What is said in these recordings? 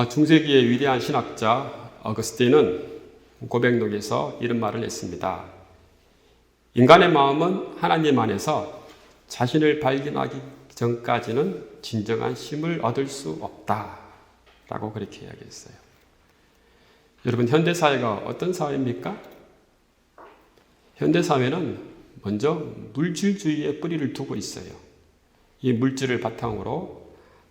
중세기의 위대한 신학자 어거스틴은 고백록에서 이런 말을 했습니다. 인간의 마음은 하나님 안에서 자신을 발견하기 전까지는 진정한 쉼을 얻을 수 없다 라고 그렇게 이야기했어요. 여러분, 현대사회가 어떤 사회입니까? 현대사회는 먼저 물질주의에 뿌리를 두고 있어요. 이 물질을 바탕으로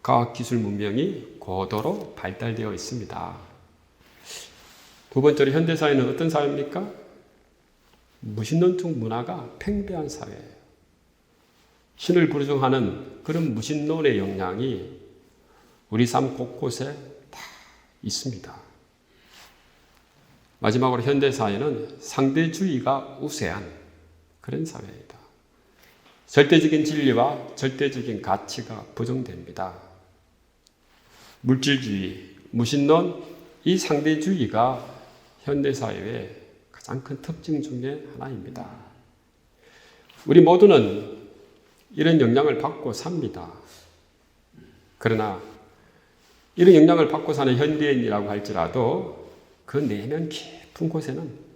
과학기술 문명이 고도로 발달되어 있습니다. 두 번째로 현대사회는 어떤 사회입니까? 무신론적 문화가 팽배한 사회예요. 신을 부정하는 그런 무신론의 영향이 우리 삶 곳곳에 다 있습니다. 마지막으로 현대사회는 상대주의가 우세한 그런 사회이다. 절대적인 진리와 절대적인 가치가 부정됩니다. 물질주의, 무신론, 이 상대주의가 현대사회의 가장 큰 특징 중에 하나입니다. 우리 모두는 이런 영향을 받고 삽니다. 그러나 이런 영향을 받고 사는 현대인이라고 할지라도 그 내면 깊은 곳에는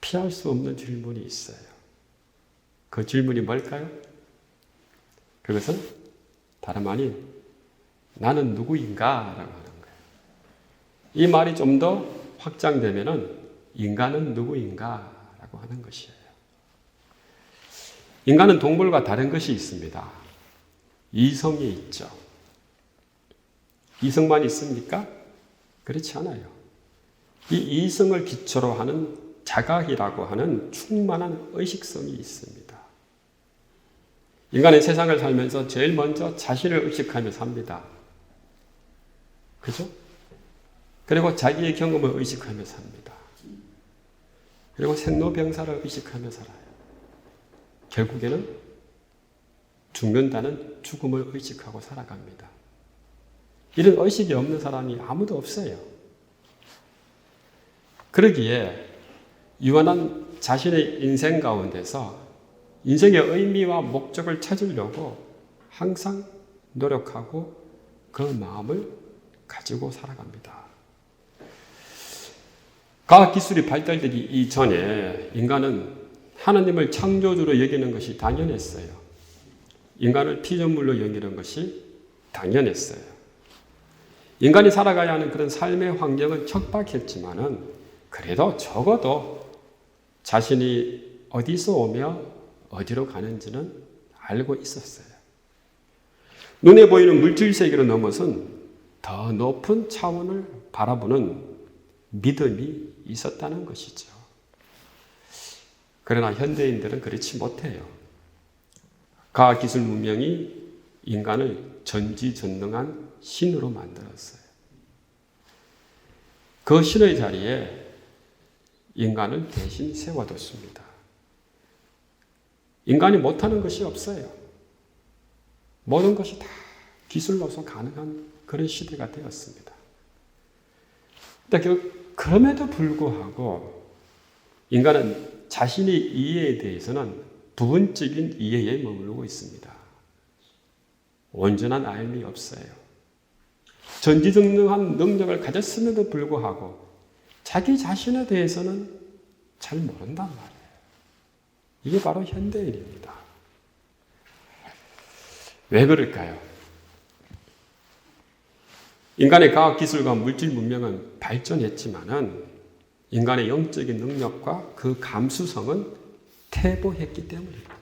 피할 수 없는 질문이 있어요. 그 질문이 뭘까요? 그것은 다름 아닌 나는 누구인가? 라고 하는 거예요. 이 말이 좀 더 확장되면은 인간은 누구인가? 라고 하는 것이에요. 인간은 동물과 다른 것이 있습니다. 이성이 있죠. 이성만 있습니까? 그렇지 않아요. 이 이성을 기초로 하는 자각이라고 하는 충만한 의식성이 있습니다. 인간은 세상을 살면서 제일 먼저 자신을 의식하며 삽니다. 그죠? 그리고 자기의 경험을 의식하며 삽니다. 그리고 생로병사를 의식하며 살아요. 결국에는 죽는다는 죽음을 의식하고 살아갑니다. 이런 의식이 없는 사람이 아무도 없어요. 그러기에 유한한 자신의 인생 가운데서 인생의 의미와 목적을 찾으려고 항상 노력하고 그 마음을 가지고 살아갑니다. 과학기술이 발달되기 이전에 인간은 하나님을 창조주로 여기는 것이 당연했어요. 인간을 피조물로 여기는 것이 당연했어요. 인간이 살아가야 하는 그런 삶의 환경은 척박했지만은 그래도 적어도 자신이 어디서 오며 어디로 가는지는 알고 있었어요. 눈에 보이는 물질 세계로 넘어선 더 높은 차원을 바라보는 믿음이 있었다는 것이죠. 그러나 현대인들은 그렇지 못해요. 과학기술 문명이 인간을 전지전능한 신으로 만들었어요. 그 신의 자리에 인간을 대신 세워뒀습니다. 인간이 못하는 것이 없어요. 모든 것이 다 기술로서 가능한 그런 시대가 되었습니다. 그럼에도 불구하고 인간은 자신의 이해에 대해서는 부분적인 이해에 머무르고 있습니다. 온전한 알미 없어요. 전지전능한 능력을 가졌음에도 불구하고 자기 자신에 대해서는 잘 모른단 말이에요. 이게 바로 현대인입니다. 왜 그럴까요? 인간의 과학기술과 물질 문명은 발전했지만은 인간의 영적인 능력과 그 감수성은 퇴보했기 때문입니다.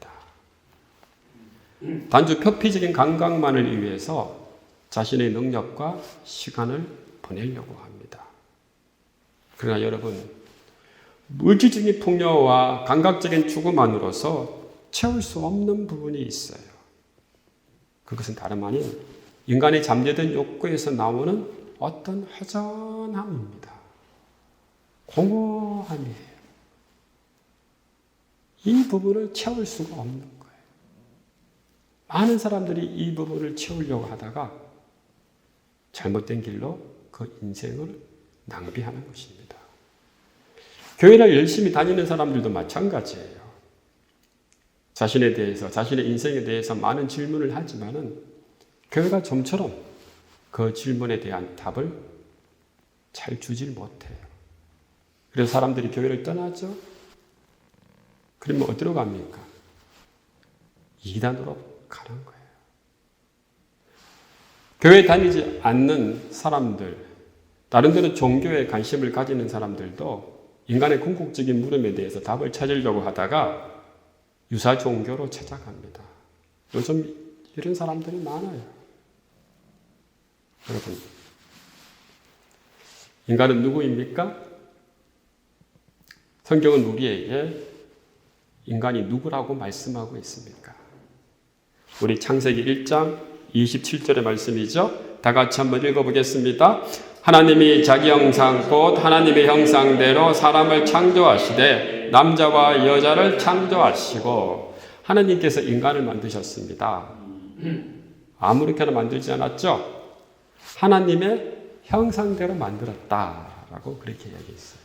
단지 표피적인 감각만을 위해서 자신의 능력과 시간을 보내려고 합니다. 그러나 여러분, 물질적인 풍요와 감각적인 추구만으로서 채울 수 없는 부분이 있어요. 그것은 다름 아닌 인간의 잠재된 욕구에서 나오는 어떤 허전함입니다. 공허함이에요. 이 부분을 채울 수가 없는 거예요. 많은 사람들이 이 부분을 채우려고 하다가 잘못된 길로 그 인생을 낭비하는 것입니다. 교회를 열심히 다니는 사람들도 마찬가지예요. 자신에 대해서, 자신의 인생에 대해서 많은 질문을 하지만은 교회가 좀처럼 그 질문에 대한 답을 잘 주질 못해요. 그래서 사람들이 교회를 떠나죠. 그러면 어디로 갑니까? 이단으로 가는 거예요. 교회 다니지 않는 사람들, 다른 데는 종교에 관심을 가지는 사람들도 인간의 궁극적인 물음에 대해서 답을 찾으려고 하다가 유사 종교로 찾아갑니다. 요즘 이런 사람들이 많아요. 여러분, 인간은 누구입니까? 성경은 우리에게 인간이 누구라고 말씀하고 있습니까? 우리 창세기 1장 27절의 말씀이죠. 다 같이 한번 읽어보겠습니다. 하나님이 자기 형상 곧 하나님의 형상대로 사람을 창조하시되 남자와 여자를 창조하시고 하나님께서 인간을 만드셨습니다. 아무렇게나 만들지 않았죠? 하나님의 형상대로 만들었다라고 그렇게 이야기했어요.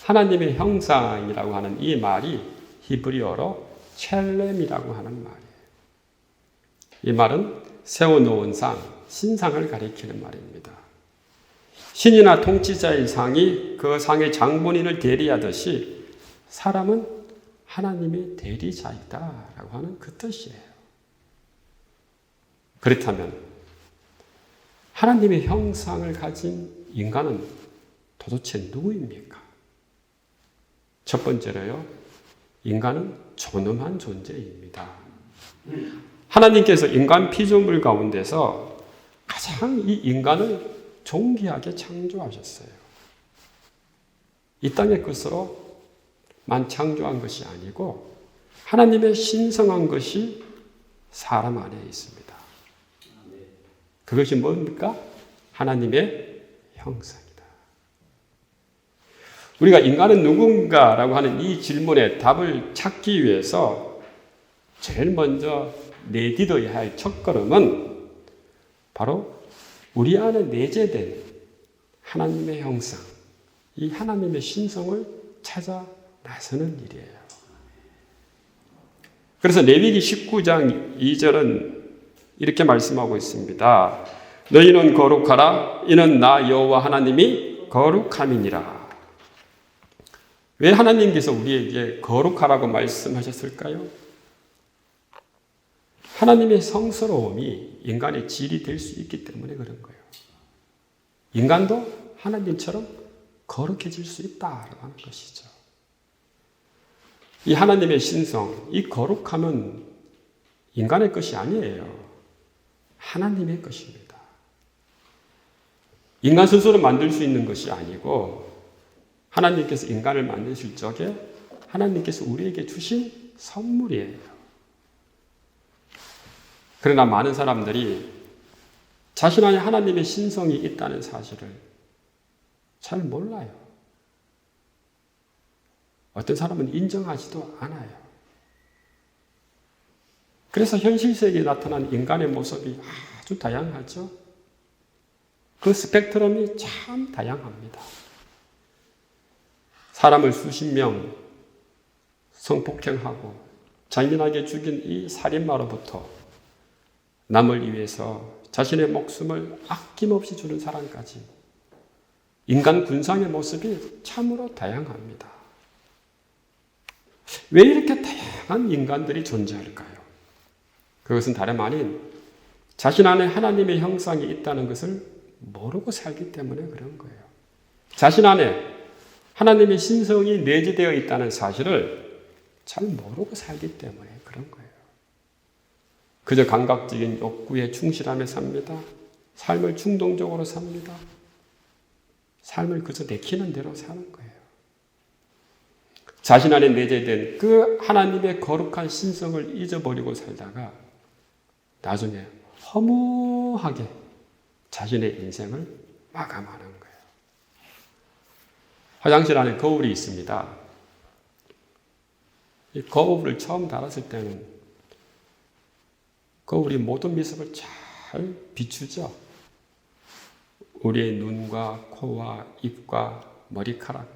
하나님의 형상이라고 하는 이 말이 히브리어로 첼렘이라고 하는 말이에요. 이 말은 세워놓은 상, 신상을 가리키는 말입니다. 신이나 통치자의 상이 그 상의 장본인을 대리하듯이 사람은 하나님의 대리자이다라고 하는 그 뜻이에요. 그렇다면 하나님의 형상을 가진 인간은 도대체 누구입니까? 첫 번째로요, 인간은 존엄한 존재입니다. 하나님께서 인간 피조물 가운데서 가장 이 인간을 존귀하게 창조하셨어요. 이 땅의 것으로만 창조한 것이 아니고 하나님의 신성한 것이 사람 안에 있습니다. 그것이 뭡니까? 하나님의 형상이다. 우리가 인간은 누군가라고 하는 이 질문에 답을 찾기 위해서 제일 먼저 내딛어야 할 첫걸음은 바로 우리 안에 내재된 하나님의 형상, 이 하나님의 신성을 찾아 나서는 일이에요. 그래서 레위기 19장 2절은 이렇게 말씀하고 있습니다. 너희는 거룩하라. 이는 나 여호와 하나님이 거룩함이니라. 왜 하나님께서 우리에게 거룩하라고 말씀하셨을까요? 하나님의 성스러움이 인간의 질이 될 수 있기 때문에 그런 거예요. 인간도 하나님처럼 거룩해질 수 있다라고 하는 것이죠. 이 하나님의 신성, 이 거룩함은 인간의 것이 아니에요. 하나님의 것입니다. 인간 스스로 만들 수 있는 것이 아니고 하나님께서 인간을 만드실 적에 하나님께서 우리에게 주신 선물이에요. 그러나 많은 사람들이 자신 안에 하나님의 신성이 있다는 사실을 잘 몰라요. 어떤 사람은 인정하지도 않아요. 그래서 현실 세계에 나타난 인간의 모습이 아주 다양하죠. 그 스펙트럼이 참 다양합니다. 사람을 수십 명 성폭행하고 잔인하게 죽인 이 살인마로부터 남을 위해서 자신의 목숨을 아낌없이 주는 사람까지 인간 군상의 모습이 참으로 다양합니다. 왜 이렇게 다양한 인간들이 존재할까요? 그것은 다름 아닌 자신 안에 하나님의 형상이 있다는 것을 모르고 살기 때문에 그런 거예요. 자신 안에 하나님의 신성이 내재되어 있다는 사실을 잘 모르고 살기 때문에 그런 거예요. 그저 감각적인 욕구에 충실하며 삽니다. 삶을 충동적으로 삽니다. 삶을 그저 내키는 대로 사는 거예요. 자신 안에 내재된 그 하나님의 거룩한 신성을 잊어버리고 살다가 나중에 허무하게 자신의 인생을 마감하는 거예요. 화장실 안에 거울이 있습니다. 이 거울을 처음 달았을 때는 거울이 모든 모습을 잘 비추죠. 우리의 눈과 코와 입과 머리카락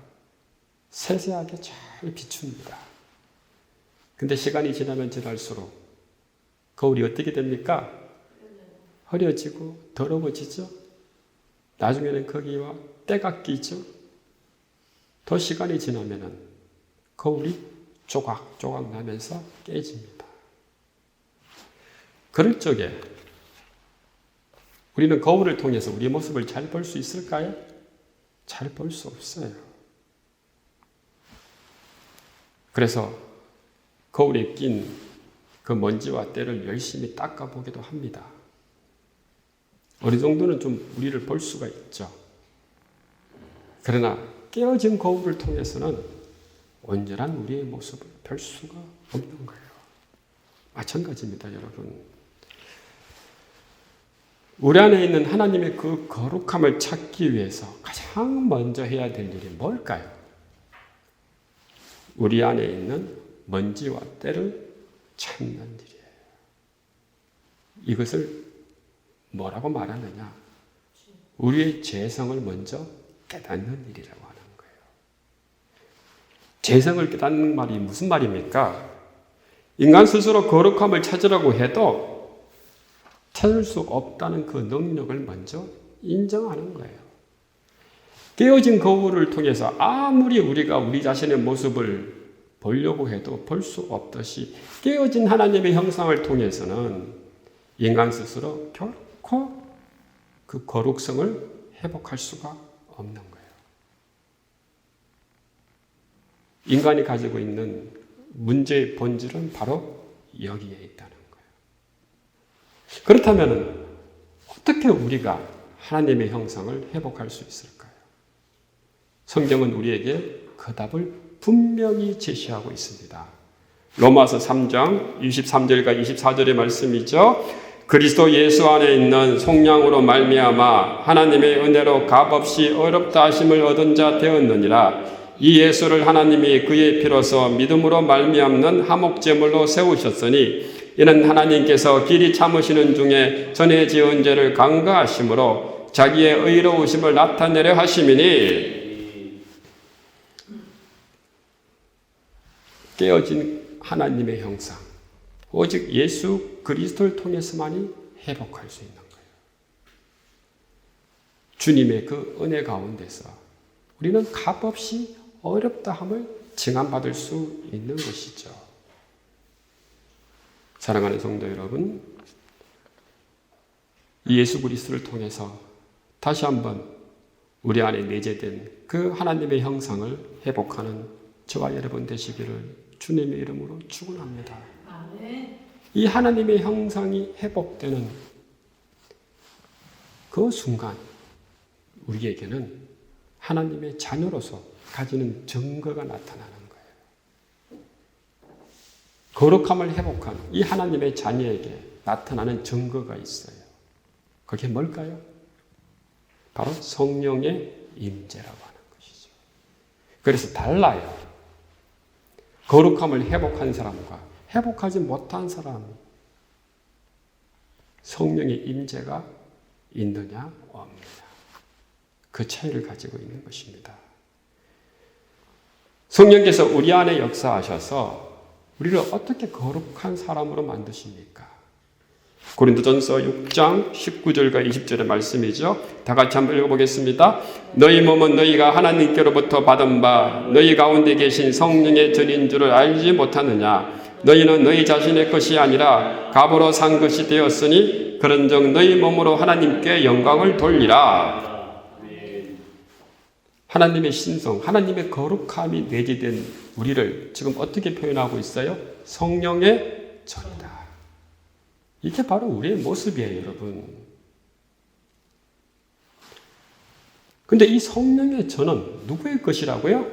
세세하게 잘 비춥니다. 근데 시간이 지나면 지날수록 거울이 어떻게 됩니까? 흐려지고 더러워지죠. 나중에는 거기와 때가 끼죠. 더 시간이 지나면은 거울이 조각조각 나면서 깨집니다. 그럴 적에 우리는 거울을 통해서 우리의 모습을 잘 볼 수 있을까요? 잘 볼 수 없어요. 그래서 거울에 낀 그 먼지와 때를 열심히 닦아보기도 합니다. 어느 정도는 좀 우리를 볼 수가 있죠. 그러나 깨어진 거울을 통해서는 온전한 우리의 모습을 볼 수가 없는 거예요. 마찬가지입니다, 여러분. 우리 안에 있는 하나님의 그 거룩함을 찾기 위해서 가장 먼저 해야 될 일이 뭘까요? 우리 안에 있는 먼지와 때를 찾는 일이에요. 이것을 뭐라고 말하느냐? 우리의 죄성을 먼저 깨닫는 일이라고 하는 거예요. 죄성을 깨닫는 말이 무슨 말입니까? 인간 스스로 거룩함을 찾으라고 해도 찾을 수 없다는 그 능력을 먼저 인정하는 거예요. 깨어진 거울을 통해서 아무리 우리가 우리 자신의 모습을 보려고 해도 볼 수 없듯이 깨어진 하나님의 형상을 통해서는 인간 스스로 결코 그 거룩성을 회복할 수가 없는 거예요. 인간이 가지고 있는 문제의 본질은 바로 여기에 있다는 거예요. 그렇다면 어떻게 우리가 하나님의 형상을 회복할 수 있을까요? 성경은 우리에게 그 답을 분명히 제시하고 있습니다. 로마서 3장 23절과 24절의 말씀이죠. 그리스도 예수 안에 있는 속량으로 말미암아 하나님의 은혜로 값없이 어렵다 하심을 얻은 자 되었느니라. 이 예수를 하나님이 그의 피로서 믿음으로 말미암는 화목제물로 세우셨으니 이는 하나님께서 길이 참으시는 중에 전에 지은 죄를 간과하심으로 자기의 의로우심을 나타내려 하심이니 깨어진 하나님의 형상, 오직 예수 그리스도를 통해서만이 회복할 수 있는 거예요. 주님의 그 은혜 가운데서 우리는 값없이 어렵다함을 증안받을 수 있는 것이죠. 사랑하는 성도 여러분, 예수 그리스도를 통해서 다시 한번 우리 안에 내재된 그 하나님의 형상을 회복하는 저와 여러분 되시기를 주님의 이름으로 축원합니다. 이 하나님의 형상이 회복되는 그 순간 우리에게는 하나님의 자녀로서 가지는 증거가 나타나는 거예요. 거룩함을 회복한 이 하나님의 자녀에게 나타나는 증거가 있어요. 그게 뭘까요? 바로 성령의 임재라고 하는 것이죠. 그래서 달라요. 거룩함을 회복한 사람과 회복하지 못한 사람, 성령의 임재가 있느냐 없느냐, 그 차이를 가지고 있는 것입니다. 성령께서 우리 안에 역사하셔서 우리를 어떻게 거룩한 사람으로 만드십니까? 고린도전서 6장 19절과 20절의 말씀이죠. 다 같이 한번 읽어보겠습니다. 너희 몸은 너희가 하나님께로부터 받은 바 너희 가운데 계신 성령의 전인 줄을 알지 못하느냐? 너희는 너희 자신의 것이 아니라 값으로 산 것이 되었으니 그런즉 너희 몸으로 하나님께 영광을 돌리라. 하나님의 신성, 하나님의 거룩함이 내재된 우리를 지금 어떻게 표현하고 있어요? 성령의 전이다. 이게 바로 우리의 모습이에요, 여러분. 근데 이 성령의 전은 누구의 것이라고요?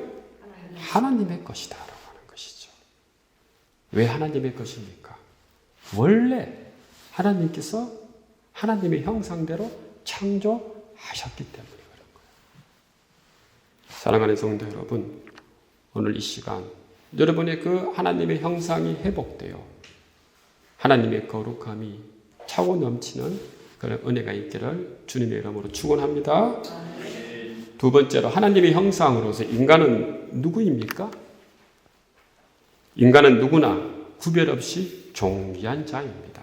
하나님의 것이다 라고 하는 것이죠. 왜 하나님의 것입니까? 원래 하나님께서 하나님의 형상대로 창조하셨기 때문에 그런 거예요. 사랑하는 성도 여러분, 오늘 이 시간 여러분의 그 하나님의 형상이 회복되어 하나님의 거룩함이 차고 넘치는 그런 은혜가 있기를 주님의 이름으로 축원합니다. 두 번째로 하나님의 형상으로서 인간은 누구입니까? 인간은 누구나 구별 없이 존귀한 자입니다.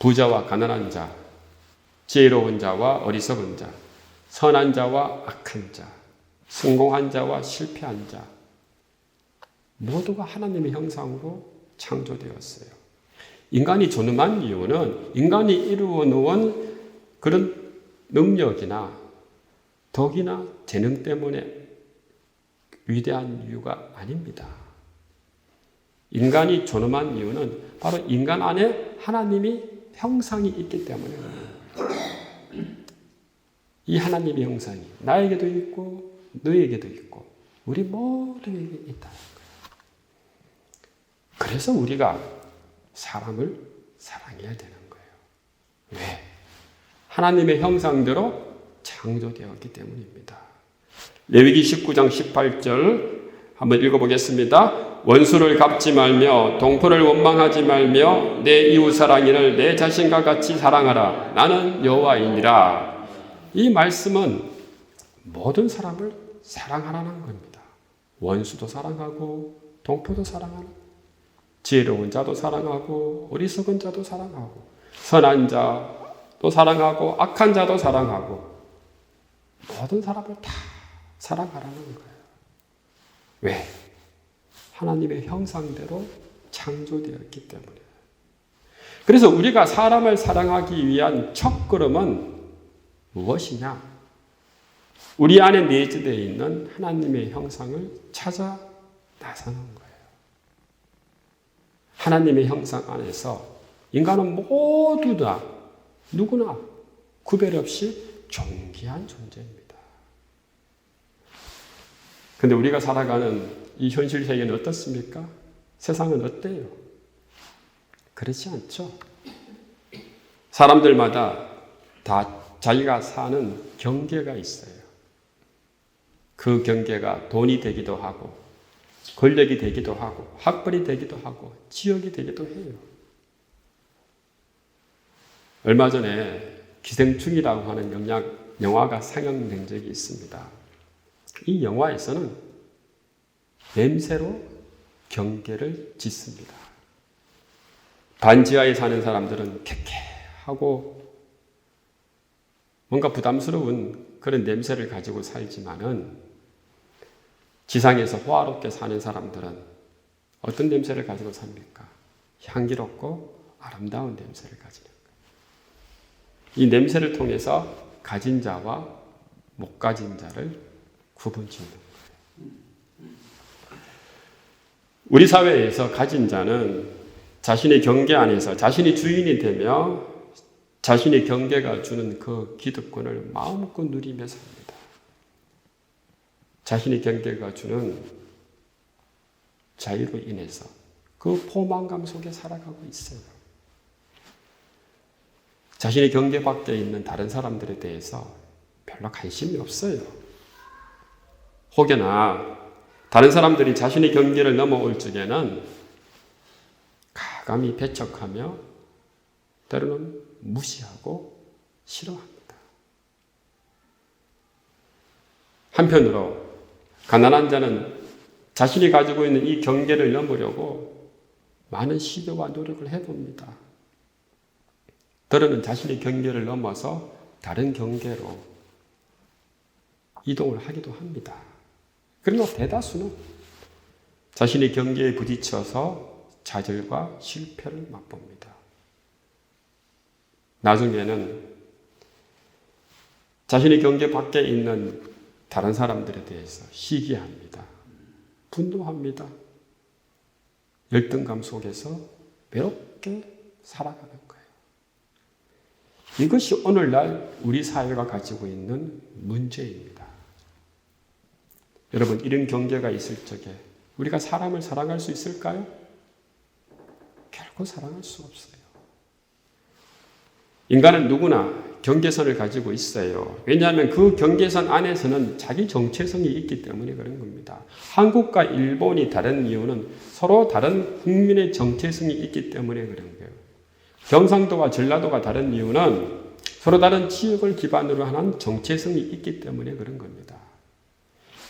부자와 가난한 자, 지혜로운 자와 어리석은 자, 선한 자와 악한 자, 성공한 자와 실패한 자, 모두가 하나님의 형상으로 창조되었어요. 인간이 존엄한 이유는 인간이 이루어 놓은 그런 능력이나 덕이나 재능 때문에 위대한 이유가 아닙니다. 인간이 존엄한 이유는 바로 인간 안에 하나님의 형상이 있기 때문에 이 하나님의 형상이 나에게도 있고 너에게도 있고 우리 모두에게 있다는 거예요. 그래서 우리가 사람을 사랑해야 되는 거예요. 왜? 하나님의 형상대로 창조되었기 때문입니다. 레위기 19장 18절 한번 읽어보겠습니다. 원수를 갚지 말며 동포를 원망하지 말며 내 이웃 사랑인을 내 자신과 같이 사랑하라. 나는 여호와이니라. 이 말씀은 모든 사람을 사랑하라는 겁니다. 원수도 사랑하고 동포도 사랑하는, 지혜로운 자도 사랑하고 어리석은 자도 사랑하고 선한 자도 사랑하고 악한 자도 사랑하고 모든 사람을 다 사랑하라는 거예요. 왜? 하나님의 형상대로 창조되었기 때문에. 그래서 우리가 사람을 사랑하기 위한 첫걸음은 무엇이냐? 우리 안에 내재되어 있는 하나님의 형상을 찾아 나서는 거예요. 하나님의 형상 안에서 인간은 모두 다 누구나 구별 없이 존귀한 존재입니다. 근데 우리가 살아가는 이 현실 세계는 어떻습니까? 세상은 어때요? 그렇지 않죠? 사람들마다 다 자기가 사는 경계가 있어요. 그 경계가 돈이 되기도 하고 권력이 되기도 하고 학벌이 되기도 하고 지역이 되기도 해요. 얼마 전에 기생충이라고 하는 영화가 상영된 적이 있습니다. 이 영화에서는 냄새로 경계를 짓습니다. 반지하에 사는 사람들은 쾌쾌하고 뭔가 부담스러운 그런 냄새를 가지고 살지만은 지상에서 호화롭게 사는 사람들은 어떤 냄새를 가지고 삽니까? 향기롭고 아름다운 냄새를 가지는 거예요. 이 냄새를 통해서 가진 자와 못 가진 자를 구분짓는 거예요. 우리 사회에서 가진 자는 자신의 경계 안에서 자신이 주인이 되며 자신의 경계가 주는 그 기득권을 마음껏 누리며 삽니다. 자신의 경계가 주는 자유로 인해서 그 포만감 속에 살아가고 있어요. 자신의 경계 밖에 있는 다른 사람들에 대해서 별로 관심이 없어요. 혹여나 다른 사람들이 자신의 경계를 넘어올 적에는 가감히 배척하며 때로는 무시하고 싫어합니다. 한편으로 가난한 자는 자신이 가지고 있는 이 경계를 넘으려고 많은 시도와 노력을 해봅니다. 때로는 자신의 경계를 넘어서 다른 경계로 이동을 하기도 합니다. 그리고 대다수는 자신의 경계에 부딪혀서 좌절과 실패를 맛봅니다. 나중에는 자신의 경계 밖에 있는 다른 사람들에 대해서 시기합니다. 분노합니다. 열등감 속에서 외롭게 살아가는 거예요. 이것이 오늘날 우리 사회가 가지고 있는 문제입니다. 여러분, 이런 경계가 있을 적에 우리가 사람을 사랑할 수 있을까요? 결코 사랑할 수 없어요. 인간은 누구나 경계선을 가지고 있어요. 왜냐하면 그 경계선 안에서는 자기 정체성이 있기 때문에 그런 겁니다. 한국과 일본이 다른 이유는 서로 다른 국민의 정체성이 있기 때문에 그런 거예요. 경상도와 전라도가 다른 이유는 서로 다른 지역을 기반으로 하는 정체성이 있기 때문에 그런 겁니다.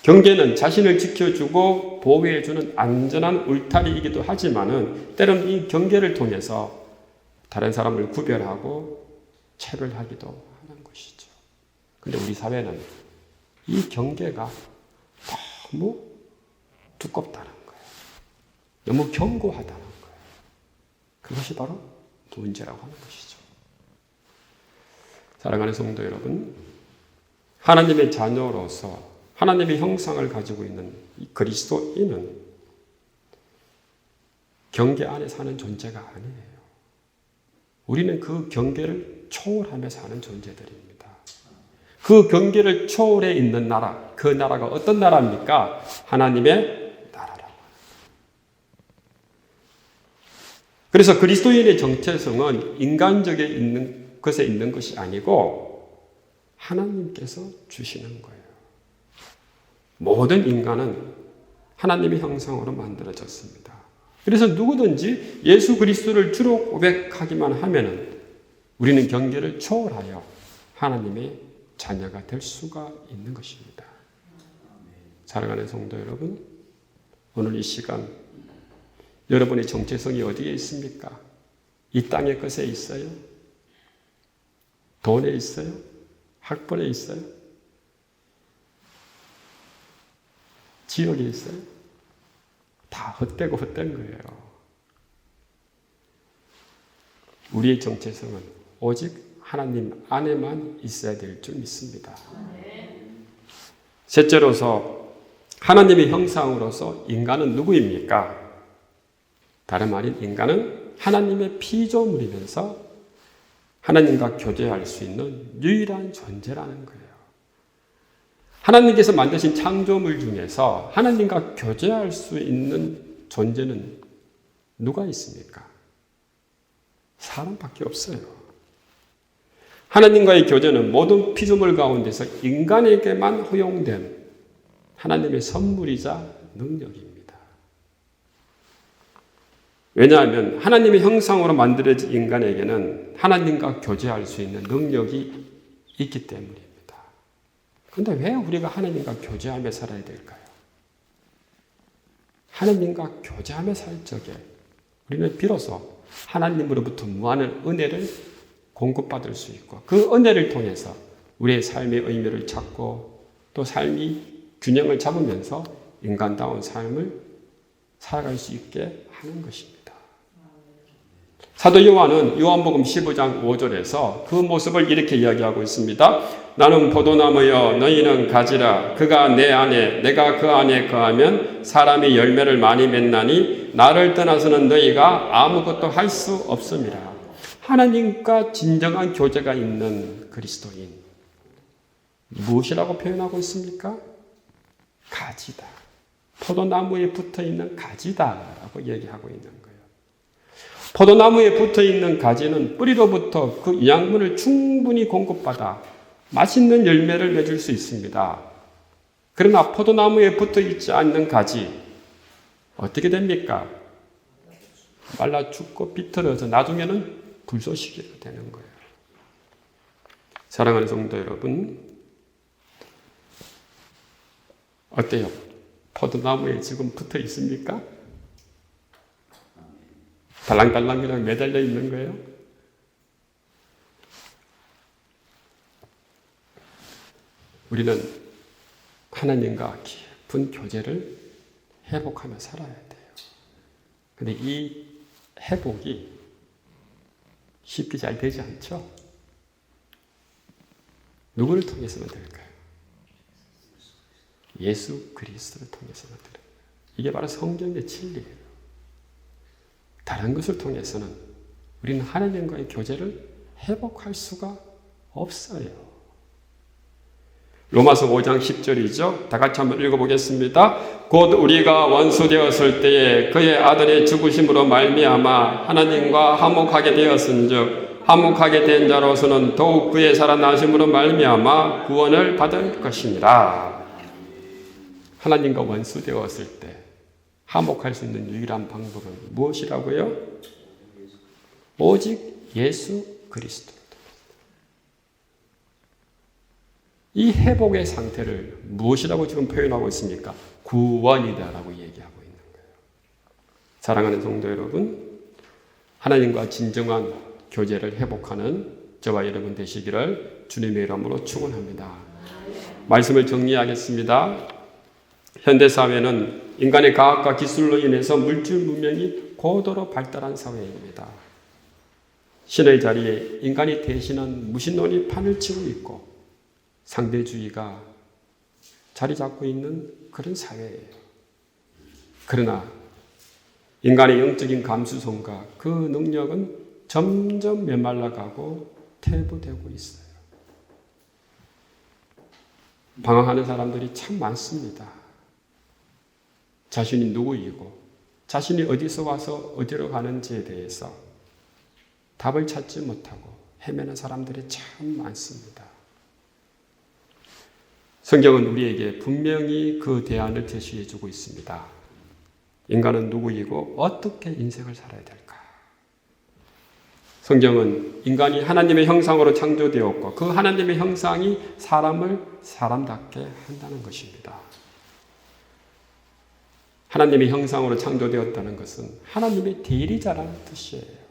경계는 자신을 지켜주고 보호해주는 안전한 울타리이기도 하지만은 때로는 이 경계를 통해서 다른 사람을 구별하고 차별하기도 하는 것이죠. 근데 우리 사회는 이 경계가 너무 두껍다는 거예요. 너무 견고하다는 거예요. 그것이 바로 문제라고 하는 것이죠. 사랑하는 성도 여러분, 하나님의 자녀로서 하나님의 형상을 가지고 있는 이 그리스도인은 경계 안에 사는 존재가 아니에요. 우리는 그 경계를 초월하며 사는 존재들입니다. 그 경계를 초월해 있는 나라, 그 나라가 어떤 나라입니까? 하나님의 나라라고. 그래서 그리스도인의 정체성은 인간적에 있는 것에 있는 것이 아니고 하나님께서 주시는 거예요. 모든 인간은 하나님의 형상으로 만들어졌습니다. 그래서 누구든지 예수 그리스도를 주로 고백하기만 하면은 우리는 경계를 초월하여 하나님의 자녀가 될 수가 있는 것입니다. 사랑하는 성도 여러분, 오늘 이 시간 여러분의 정체성이 어디에 있습니까? 이 땅의 것에 있어요? 돈에 있어요? 학벌에 있어요? 지역에 있어요? 다 헛되고 헛된 거예요. 우리의 정체성은 오직 하나님 안에만 있어야 될 줄 믿습니다. 셋째로서 하나님의 형상으로서 인간은 누구입니까? 다름 아닌 인간은 하나님의 피조물이면서 하나님과 교제할 수 있는 유일한 존재라는 거예요. 하나님께서 만드신 창조물 중에서 하나님과 교제할 수 있는 존재는 누가 있습니까? 사람밖에 없어요. 하나님과의 교제는 모든 피조물 가운데서 인간에게만 허용된 하나님의 선물이자 능력입니다. 왜냐하면 하나님의 형상으로 만들어진 인간에게는 하나님과 교제할 수 있는 능력이 있기 때문입니다. 그런데 왜 우리가 하나님과 교제하며 살아야 될까요? 하나님과 교제하며 살 적에 우리는 비로소 하나님으로부터 무한한 은혜를 공급받을 수 있고 그 은혜를 통해서 우리의 삶의 의미를 찾고 또 삶이 균형을 잡으면서 인간다운 삶을 살아갈 수 있게 하는 것입니다. 사도 요한은 요한복음 15장 5절에서 그 모습을 이렇게 이야기하고 있습니다. 나는 포도나무여 너희는 가지라. 그가 내 안에 내가 그 안에 거하면 사람이 열매를 많이 맺나니 나를 떠나서는 너희가 아무것도 할 수 없음이라. 하나님과 진정한 교제가 있는 그리스도인 무엇이라고 표현하고 있습니까? 가지다. 포도나무에 붙어있는 가지다라고 얘기하고 있는 거예요. 포도나무에 붙어있는 가지는 뿌리로부터 그 영양분을 충분히 공급받아 맛있는 열매를 맺을 수 있습니다. 그러나 포도나무에 붙어있지 않는 가지 어떻게 됩니까? 말라 죽고 비틀어서 나중에는 불쏘시개가 되는 거예요. 사랑하는 성도 여러분, 어때요? 포도나무에 지금 붙어 있습니까? 달랑달랑 그냥 매달려 있는 거예요? 우리는 하나님과 깊은 교제를 회복하며 살아야 돼요. 근데 이 회복이 쉽게 잘 되지 않죠? 누구를 통해서만 될까요? 예수 그리스도를 통해서만 되는 거예요. 이게 바로 성경의 진리예요. 다른 것을 통해서는 우리는 하나님과의 교제를 회복할 수가 없어요. 로마서 5장 10절이죠. 다 같이 한번 읽어보겠습니다. 곧 우리가 원수 되었을 때에 그의 아들의 죽으심으로 말미암아 하나님과 화목하게 되었은즉 화목하게 된 자로서는 더욱 그의 살아나심으로 말미암아 구원을 받을 것이니라. 하나님과 원수 되었을 때 화목할 수 있는 유일한 방법은 무엇이라고요? 오직 예수 그리스도. 이 회복의 상태를 무엇이라고 지금 표현하고 있습니까? 구원이다라고 얘기하고 있는 거예요. 사랑하는 성도 여러분, 하나님과 진정한 교제를 회복하는 저와 여러분 되시기를 주님의 이름으로 축원합니다. 말씀을 정리하겠습니다. 현대사회는 인간의 과학과 기술로 인해서 물질 문명이 고도로 발달한 사회입니다. 신의 자리에 인간이 대신한 무신론이 판을 치고 있고 상대주의가 자리 잡고 있는 그런 사회예요. 그러나 인간의 영적인 감수성과 그 능력은 점점 메말라가고 퇴보되고 있어요. 방황하는 사람들이 참 많습니다. 자신이 누구이고 자신이 어디서 와서 어디로 가는지에 대해서 답을 찾지 못하고 헤매는 사람들이 참 많습니다. 성경은 우리에게 분명히 그 대안을 제시해 주고 있습니다. 인간은 누구이고 어떻게 인생을 살아야 될까? 성경은 인간이 하나님의 형상으로 창조되었고 그 하나님의 형상이 사람을 사람답게 한다는 것입니다. 하나님의 형상으로 창조되었다는 것은 하나님의 대리자라는 뜻이에요.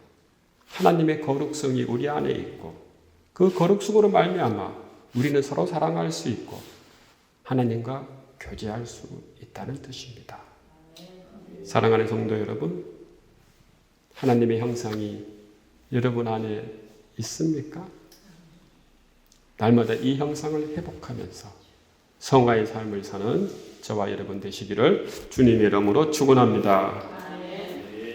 하나님의 거룩성이 우리 안에 있고 그 거룩성으로 말미암아 우리는 서로 사랑할 수 있고 하나님과 교제할 수 있다는 뜻입니다. 사랑하는 성도 여러분, 하나님의 형상이 여러분 안에 있습니까? 날마다 이 형상을 회복하면서 성화의 삶을 사는 저와 여러분 되시기를 주님의 이름으로 축원합니다.